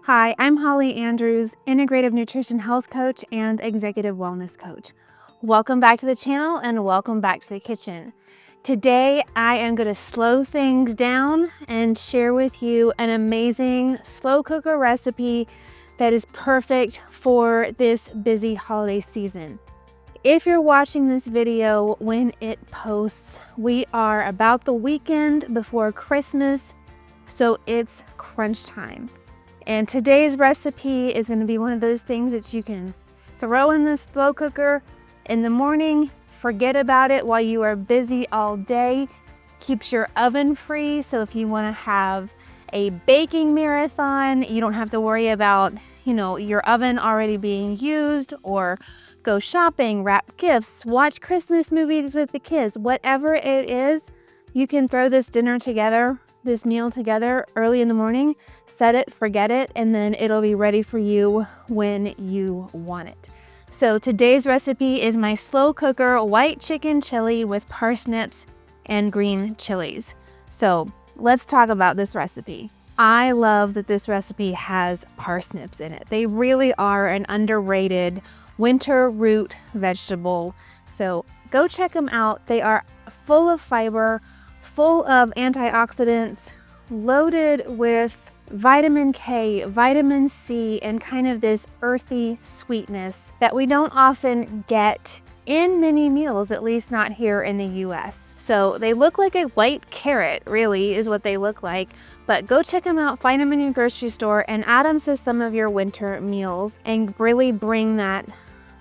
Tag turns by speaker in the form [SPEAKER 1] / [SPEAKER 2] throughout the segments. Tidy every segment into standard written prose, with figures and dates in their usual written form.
[SPEAKER 1] Hi, I'm Holly Andrews, Integrative Nutrition Health Coach and Executive Wellness Coach. Welcome back to the channel and welcome back to the kitchen. Today, I am going to slow things down and share with you an amazing slow cooker recipe that is perfect for this busy holiday season. If you're watching this video when it posts, we are about the weekend before Christmas, so it's crunch time. And today's recipe is going to be one of those things that you can throw in the slow cooker in the morning, forget about it while you are busy all day, keeps your oven free. So if you want to have a baking marathon, you don't have to worry about, your oven already being used, or go shopping, wrap gifts, watch Christmas movies with the kids. Whatever it is, you can throw this meal together early in the morning, set it, forget it, and then it'll be ready for you when you want it. So today's recipe is my slow cooker white chicken chili with parsnips and green chilies. So let's talk about this recipe. I love that this recipe has parsnips in it. They really are an underrated winter root vegetable. So go check them out. They are full of fiber, full of antioxidants, loaded with vitamin K, vitamin C, and kind of this earthy sweetness that we don't often get in many meals, at least not here in the US. So they look like a white carrot, really, is what they look like. But go check them out, find them in your grocery store, and add them to some of your winter meals and really bring that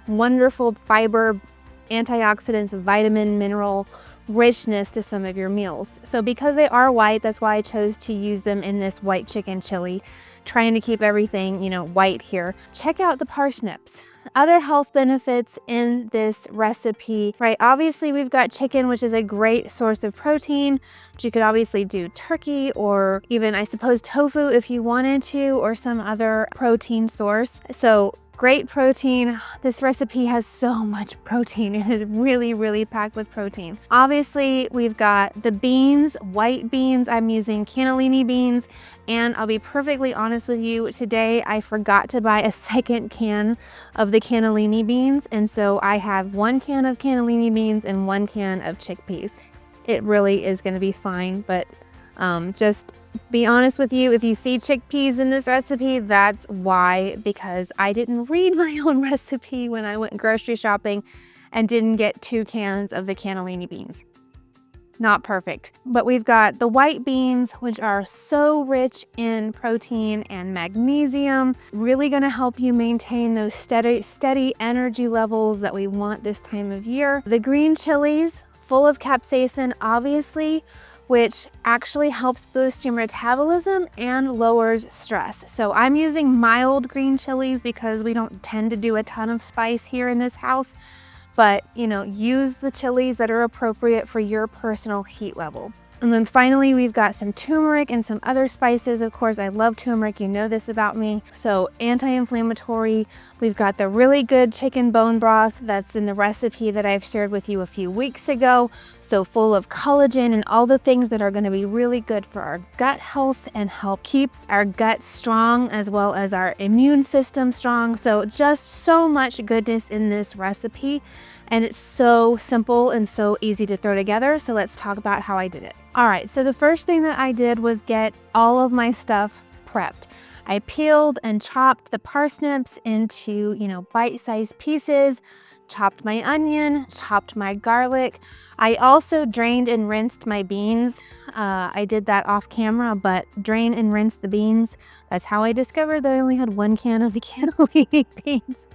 [SPEAKER 1] wonderful fiber, antioxidants, vitamin, mineral richness to some of your meals. So because they are white, that's why I chose to use them in this white chicken chili, trying to keep everything, white here. Check out the parsnips. Other health benefits in this recipe, right? Obviously, we've got chicken, which is a great source of protein, but you could obviously do turkey or even, I suppose, tofu if you wanted to, or some other protein source. So great protein. This recipe has so much protein. It is really, really packed with protein. Obviously, we've got the beans, white beans. I'm using cannellini beans, and I'll be perfectly honest with you, today I forgot to buy a second can of the cannellini beans, and so I have 1 can of cannellini beans and 1 can of chickpeas. It really is going to be fine, but just be honest with you, if you see chickpeas in this recipe, that's why, because I didn't read my own recipe when I went grocery shopping and didn't get 2 cans of the cannellini beans. Not perfect. But we've got the white beans, which are so rich in protein and magnesium, really going to help you maintain those steady energy levels that we want this time of year. The green chilies, full of capsaicin, obviously, which actually helps boost your metabolism and lowers stress. So I'm using mild green chilies because we don't tend to do a ton of spice here in this house, but use the chilies that are appropriate for your personal heat level. And then finally, we've got some turmeric and some other spices. Of course, I love turmeric. You know this about me. So anti-inflammatory. We've got the really good chicken bone broth that's in the recipe that I've shared with you a few weeks ago. So full of collagen and all the things that are going to be really good for our gut health and help keep our gut strong as well as our immune system strong. So just so much goodness in this recipe. And it's so simple and so easy to throw together. So let's talk about how I did it. All right, so the first thing that I did was get all of my stuff prepped. I peeled and chopped the parsnips into, bite-sized pieces, chopped my onion, chopped my garlic. I also drained and rinsed my beans. I did that off camera, but drain and rinse the beans. That's how I discovered that I only had 1 can of the cannellini beans.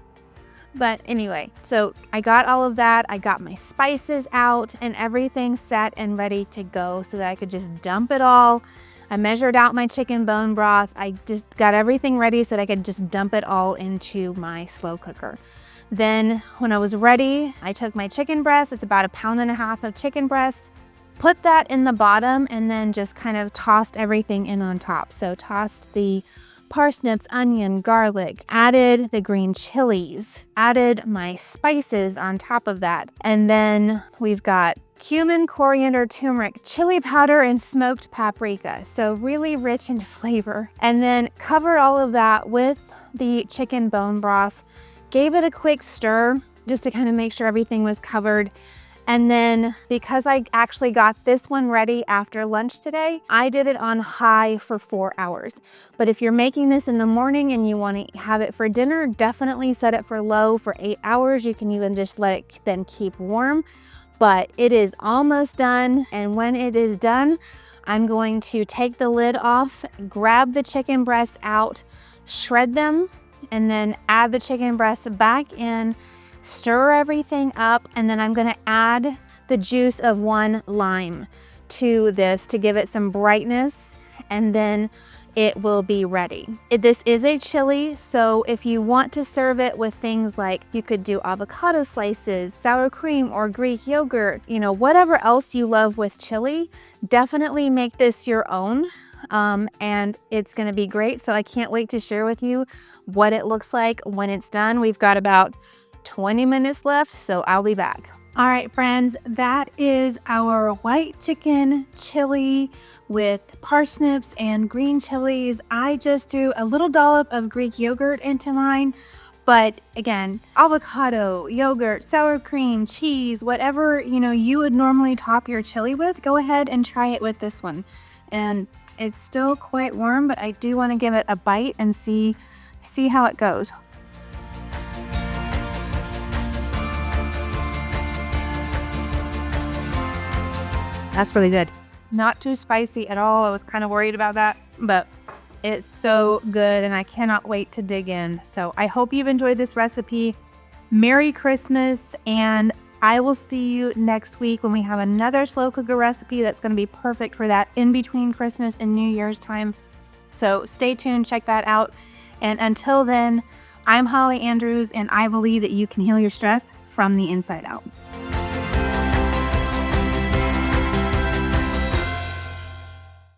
[SPEAKER 1] But anyway, so I got all of that. I got my spices out and everything set and ready to go so that I could just dump it all. I measured out my chicken bone broth. I just got everything ready so that I could just dump it all into my slow cooker. Then when I was ready, I took my chicken breast. It's about 1.5 pounds of chicken breast. Put that in the bottom and then just kind of tossed everything in on top. So tossed the parsnips, onion, garlic, added the green chilies, added my spices on top of that. And then we've got cumin, coriander, turmeric, chili powder, and smoked paprika. So really rich in flavor. And then covered all of that with the chicken bone broth, gave it a quick stir just to kind of make sure everything was covered. And then because I actually got this one ready after lunch today, I did it on high for 4 hours. But if you're making this in the morning and you want to have it for dinner, definitely set it for low for 8 hours. You can even just let it then keep warm. But it is almost done. And when it is done, I'm going to take the lid off, grab the chicken breasts out, shred them, and then add the chicken breasts back in, stir everything up, and then I'm gonna add the juice of 1 lime to this to give it some brightness, and then it will be ready. This is a chili, so if you want to serve it with things like, you could do avocado slices, sour cream, or Greek yogurt, you know, whatever else you love with chili, definitely make this your own. And it's gonna be great. So I can't wait to share with you what it looks like when it's done. We've got about 20 minutes left, so I'll be back. All right, friends, that is our white chicken chili with parsnips and green chilies. I just threw a little dollop of Greek yogurt into mine, but again, avocado, yogurt, sour cream, cheese, whatever, you know, you would normally top your chili with, go ahead and try it with this one. And it's still quite warm, but I do want to give it a bite and see how it goes. That's really good. Not too spicy at all. I was kind of worried about that, but it's so good and I cannot wait to dig in. So I hope you've enjoyed this recipe. Merry Christmas, and I will see you next week when we have another slow cooker recipe that's going to be perfect for that in between Christmas and New Year's time. So stay tuned, check that out. And until then, I'm Holly Andrews, and I believe that you can heal your stress from the inside out.